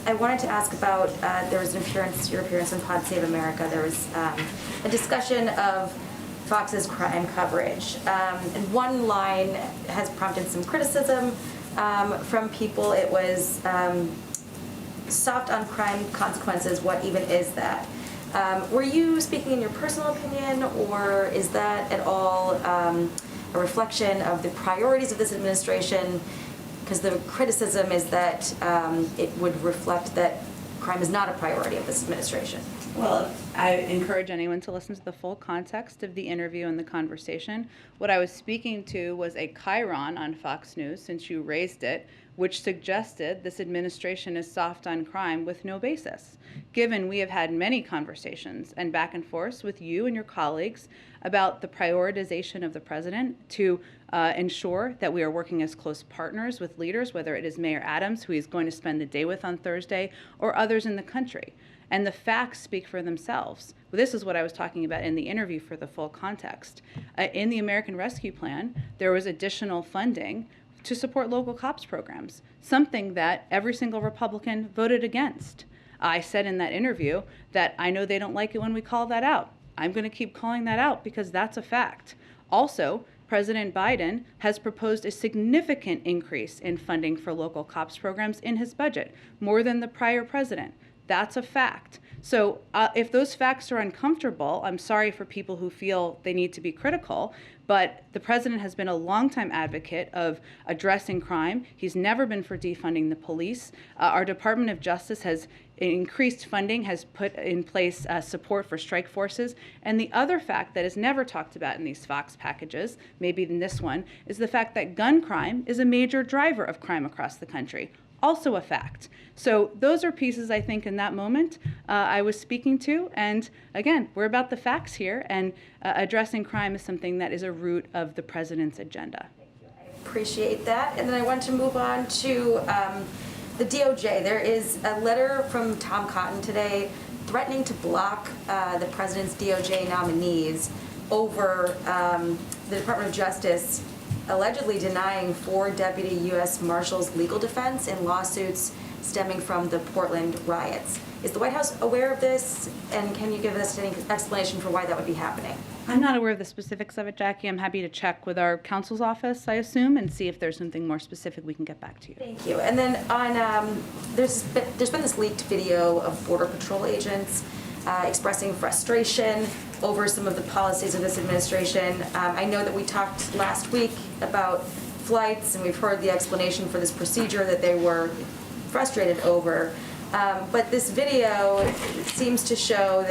I wanted to ask about, there was your appearance on Pod Save America. There was a discussion of Fox's crime coverage. And one line has prompted some criticism from people. It was soft on crime consequences. What even is that? Were you speaking in your personal opinion, or is that at all a reflection of the priorities of this administration? Because the criticism is that it would reflect that crime is not a priority of this administration. Well, I encourage anyone to listen to the full context of the interview and the conversation. What I was speaking to was a chyron on Fox News, since you raised it, which suggested this administration is soft on crime with no basis, given we have had many conversations and back and forth with you and your colleagues about the prioritization of the president to ensure that we are working as close partners with leaders, whether it is Mayor Adams, who he's going to spend the day with on Thursday, or others in the country. And the facts speak for themselves. This is what I was talking about in the interview for the full context. In the American Rescue Plan, there was additional funding to support local cops programs, something that every single Republican voted against. I said in that interview that I know they don't like it when we call that out. I'm going to keep calling that out because that's a fact. Also, President Biden has proposed a significant increase in funding for local cops programs in his budget, more than the prior president. That's a fact. So if those facts are uncomfortable, I'm sorry for people who feel they need to be critical, but the president has been a longtime advocate of addressing crime. He's never been for defunding the police. Our Department of Justice has increased funding, has put in place support for strike forces. And the other fact that is never talked about in these Fox packages, maybe in this one, is the fact that gun crime is a major driver of crime across the country. Also a fact. So those are pieces I think in that moment I was speaking to. And again, we're about the facts here, and addressing crime is something that is a root of the president's agenda. Thank you. I appreciate that. And then I want to move on to the DOJ. There is a letter from Tom Cotton today threatening to block the president's DOJ nominees over the Department of Justice allegedly denying 4 deputy U.S. Marshals legal defense in lawsuits stemming from the Portland riots. Is the White House aware of this, and can you give us any explanation for why that would be happening? I'm not aware of the specifics of it, Jackie. I'm happy to check with our counsel's office, I assume, and see if there's something more specific we can get back to you. Thank you. And then on there's been this leaked video of Border Patrol agents expressing frustration over some of the policies of this administration. I know that we talked last week about flights, and we've heard the explanation for this procedure that they were frustrated over. But this video seems to show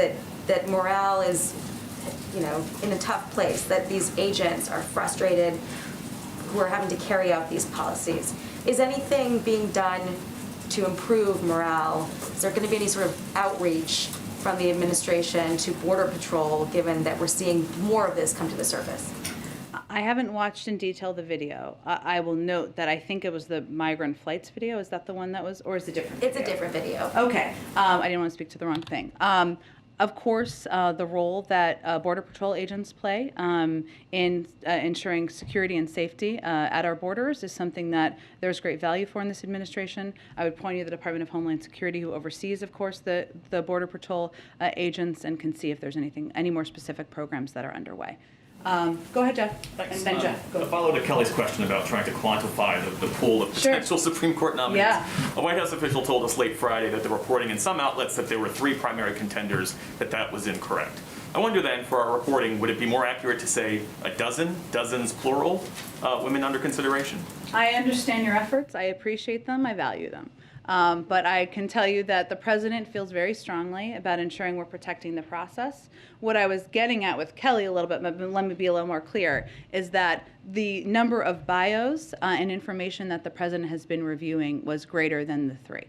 that morale is, in a tough place, that these agents are frustrated who are having to carry out these policies. Is anything being done to improve morale? Is there going to be any sort of outreach from the administration to Border Patrol, given that we're seeing more of this come to the surface? I haven't watched in detail the video. I will note that I think it was the migrant flights video. Is that the one that was, or is it different? It's a different video. Okay. I didn't want to speak to the wrong thing. Of course, the role that Border Patrol agents play in ensuring security and safety at our borders is something that there's great value for in this administration. I would point you to the Department of Homeland Security, who oversees, of course, the Border Patrol agents, and can see if there's any more specific programs that are underway. Go ahead, Jeff. Thanks. And then Jeff. Go. A follow to Kelly's question about trying to quantify the pool of potential Supreme Court nominees. Yeah. A White House official told us late Friday that the reporting in some outlets that there were 3 primary contenders, that was incorrect. I wonder then, for our reporting, would it be more accurate to say a dozen, dozens plural, women under consideration? I understand your efforts. I appreciate them. I value them. But I can tell you that the president feels very strongly about ensuring we're protecting the process. What I was getting at with Kelly a little bit, but let me be a little more clear, is that the number of bios and information that the president has been reviewing was greater than the 3.